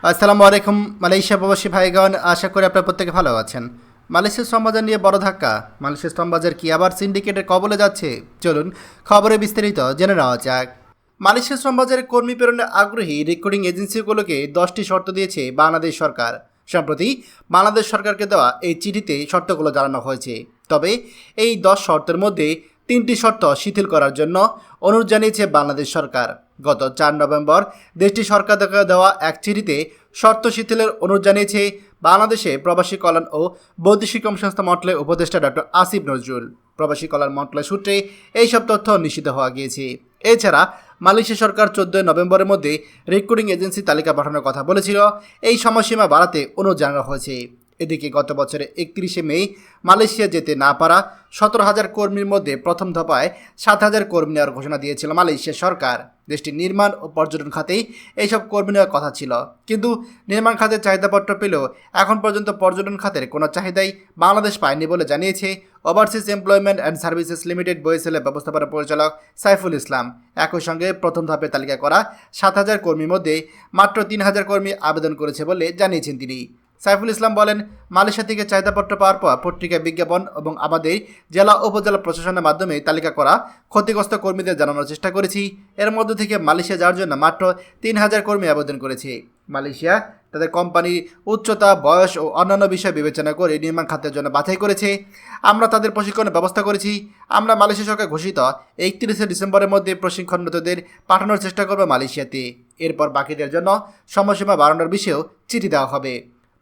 আসসালামু আলাইকুম মালয়েশিয়া প্রবাসী ভাইগণ, আশা করি আপনারা প্রত্যেকে ভালো আছেন। মালয়েশিয়ার শ্রমবাজার নিয়ে বড় ধাক্কা। মালয়েশিয়ার শ্রমবাজার কি আবার সিন্ডিকেটের কবলে যাচ্ছে? চলুন খবরে বিস্তারিত জেনে নেওয়া যাক। মালয়েশিয়ার শ্রমবাজারে কর্মী প্রেরণে আগ্রহী রিক্রুটিং এজেন্সিগুলোকে 10টি শর্ত দিয়েছে বাংলাদেশ সরকার। সম্প্রতি বাংলাদেশ সরকারকে দেওয়া এই চিঠিতে শর্তগুলো জানানো হয়েছে। তবে এই 10 শর্তের মধ্যে 3টি শর্ত শিথিল করার জন্য অনুরোধ জানিয়েছে বাংলাদেশ সরকার। গত 4 নভেম্বর দেশটির সরকারকে দেওয়া এক চিঠিতে শর্ত শিথিলের অনুরোধ জানিয়েছে বাংলাদেশে প্রবাসী কল্যাণ ও বৈদেশিক কর্মসংস্থা মন্ত্রণালয়ের উপদেষ্টা ডক্টর আসিফ নজরুল। প্রবাসী কল্যাণ মন্ত্রণালয় সূত্রে এইসব তথ্য নিশ্চিত হওয়া গিয়েছে। এছাড়া মালয়েশিয়া সরকার 14 নভেম্বরের মধ্যে রিক্রুটিং এজেন্সি তালিকা পাঠানোর কথা বলেছিল। এই সময়সীমা বাড়াতে অনুরোধ জানানো হয়েছে। এদিকে গত বছরের 31শে মে মালয়েশিয়া যেতে না পারা 17,000 কর্মীর মধ্যে প্রথম দফায় 7,000 কর্মী নেওয়ার ঘোষণা দিয়েছিল মালয়েশিয়া সরকার। দেশটির নির্মাণ ও পর্যটন খাতেই এইসব কর্মী নেওয়ার কথা ছিল, কিন্তু নির্মাণ খাতের চাহিদাপত্র পেলেও এখন পর্যন্ত পর্যটন খাতের কোনো চাহিদাই বাংলাদেশ পায়নি বলে জানিয়েছে overseas employment and services limited বইসেলের ব্যবস্থাপনা পরিচালক সাইফুল ইসলাম। একই সঙ্গে প্রথম ধাপে তালিকা করা 7,000 কর্মীর মধ্যে মাত্র 3,000 কর্মী আবেদন করেছে বলে জানিয়েছেন তিনি। সাইফুল ইসলাম বলেন, মালয়েশিয়া থেকে চাহিদাপত্র পাওয়ার পর পত্রিকায় বিজ্ঞাপন এবং আমাদের জেলা উপজেলা প্রশাসনের মাধ্যমে তালিকা করা ক্ষতিগ্রস্ত কর্মীদের জানানোর চেষ্টা করেছি। এর মধ্য থেকে মালয়েশিয়া যাওয়ার জন্য মাত্র 3,000 কর্মী আবেদন করেছে। মালয়েশিয়া তাদের কোম্পানির উচ্চতা, বয়স ও অন্যান্য বিষয় বিবেচনা করে নির্মাণ খাতের জন্য বাছাই করেছে। আমরা তাদের প্রশিক্ষণের ব্যবস্থা করেছি। আমরা মালয়েশিয়া সরকার ঘোষিত 31শে ডিসেম্বরের মধ্যে প্রশিক্ষণরতদের পাঠানোর চেষ্টা করব মালয়েশিয়াতে। এরপর বাকিদের জন্য সময়সীমা বাড়ানোর বিষয়েও চিঠি দেওয়া হবে।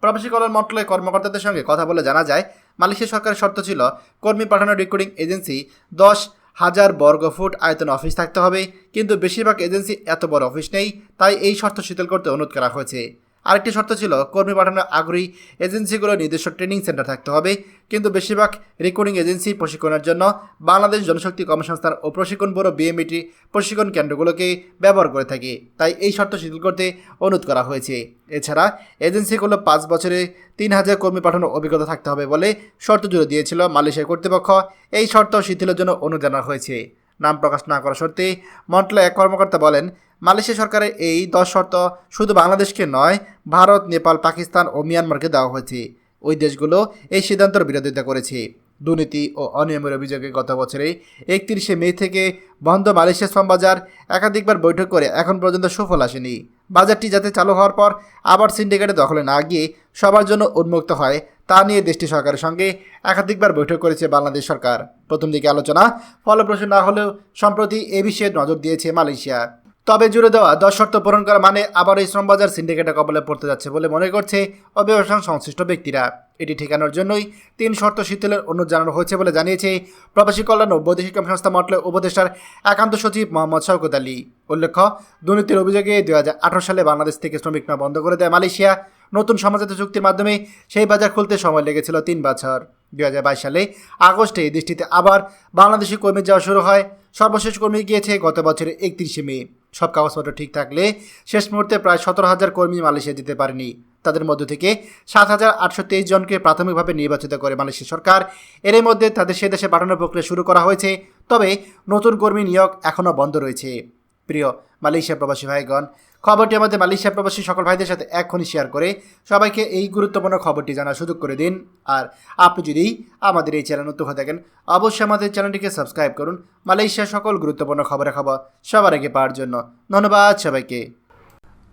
প্রবাসী কল্যাণ মন্ত্রণালয়ের কর্মকর্তাদের সঙ্গে কথা বলে জানা যায়, মালয়েশিয়া সরকারের শর্ত ছিল কর্মী পাঠানোর রিক্রুটিং এজেন্সি 10,000 বর্গফুট আয়তন অফিস থাকতে হবে, কিন্তু বেশিরভাগ এজেন্সি এত বড় অফিস নেই, তাই এই শর্ত শিথিল করতে অনুরোধ করা হয়েছে। আরেকটি শর্ত ছিল কর্মী পাঠানোর আগ্রহী এজেন্সিগুলোর নিজস্ব ট্রেনিং সেন্টার থাকতে হবে, কিন্তু বেশিরভাগ রিক্রুটিং এজেন্সি প্রশিক্ষণের জন্য বাংলাদেশ জনশক্তি কর্মসংস্থান ও প্রশিক্ষণ ব্যুরো বিএমইটি প্রশিক্ষণ কেন্দ্রগুলোকে ব্যবহার করে থাকে, তাই এই শর্ত শিথিল করতে অনুরোধ করা হয়েছে। এছাড়া এজেন্সিগুলো 5 বছরে 3,000 কর্মী পাঠানোর অভিজ্ঞতা থাকতে হবে বলে শর্ত জুড়ে দিয়েছিল মালয়েশিয়া কর্তৃপক্ষ। এই শর্ত শিথিলের জন্য অনুরোধ জানানো হয়েছে। নাম প্রকাশ না করা সত্ত্বে মন্ত্রণালয়ের এক কর্মকর্তা বলেন, মালয়েশিয়া সরকারের এই 10 শর্ত শুধু বাংলাদেশকে নয়, ভারত, নেপাল, পাকিস্তান ও মিয়ানমারকে দেওয়া হয়েছে। ওই দেশগুলো এই সিদ্ধান্তের বিরোধিতা করেছে। দুর্নীতি ও অনিয়মের অভিযোগে গত বছরে 31শে মে থেকে বন্ধ মালয়েশিয়া শ্রমবাজার একাধিকবার বৈঠক করে এখন পর্যন্ত সুফল আসেনি। বাজারটি যাতে চালু হওয়ার পর আবার সিন্ডিকেটে দখলে না গিয়ে সবার জন্য উন্মুক্ত হয়, তা নিয়ে দেশটি সরকারের সঙ্গে একাধিকবার বৈঠক করেছে বাংলাদেশ সরকার। প্রথম দিকে আলোচনা ফলপ্রসূ না হলেও সম্প্রতি এ বিষয়ে নজর দিয়েছে মালয়েশিয়া। তবে জুড়ে দেওয়া 10 শর্ত পূরণ করা মানে আবার এই শ্রমবাজার সিন্ডিকেটের কবলে পড়তে যাচ্ছে বলে মনে করছে অভিবাসন সংশ্লিষ্ট ব্যক্তিরা। এটি ঠেকানোর জন্যই 3 শর্ত শিথিলের অনুরোধ জানানো হয়েছে বলে জানিয়েছে প্রবাসী কল্যাণ ও বৈদেশিক কর্মসংস্থা মন্ত্রণালয়ের উপদেষ্টার একান্ত সচিব মোহাম্মদ শওকত আলী। উল্লেখ্য, দুর্নীতির অভিযোগে 2018 সালে বাংলাদেশ থেকে শ্রমিক নেওয়া বন্ধ করে দেয় মালয়েশিয়া। নতুন সমঝোতা চুক্তির মাধ্যমে সেই বাজার খুলতে সময় লেগেছিল 3 বছর। 2022 সালে আগস্টে এই দেশটিতে আবার বাংলাদেশি কর্মী যাওয়া শুরু হয়। সর্বশেষ কর্মী গিয়েছে গত বছরের 31শে মে। সব কাগজপত্র ঠিক থাকলে শেষ মুহূর্তে প্রায় 17,000 কর্মী মালয়েশিয়া যেতে পারেনি। তাদের মধ্য থেকে 7,823 জনকে প্রাথমিকভাবে নির্বাচিত করে মালয়েশিয়া সরকার। এর মধ্যে তাদের সে দেশে পাঠানোর প্রক্রিয়া শুরু করা হয়েছে, তবে নতুন কর্মী নিয়োগ এখনও বন্ধ রয়েছে। প্রিয় মালয়েশিয়া প্রবাসী ভাইগণ, খবরটি আমাদের মালয়েশিয়া প্রবাসী সকল ভাইদের সাথে এখনই শেয়ার করে সবাইকে এই গুরুত্বপূর্ণ খবরটি জানার সুযোগ করে দিন। আর আপনি যদি আমাদের এই চ্যানেল নতুন হয়ে থাকেন, অবশ্যই আমাদের চ্যানেলটিকে সাবস্ক্রাইব করুন মালয়েশিয়ার সকল গুরুত্বপূর্ণ খবর সবার আগে পাওয়ার জন্য। ধন্যবাদ সবাইকে।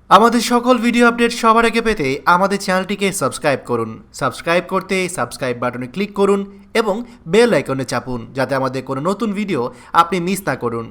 আমাদের সকল ভিডিও আপডেট সবার আগে পেতে আমাদের চ্যানেলটিকে সাবস্ক্রাইব করুন। সাবস্ক্রাইব করতে সাবস্ক্রাইব বাটনে ক্লিক করুন এবং বেল আইকনে চাপুন, যাতে আমাদের কোনো নতুন ভিডিও আপনি মিস না করুন।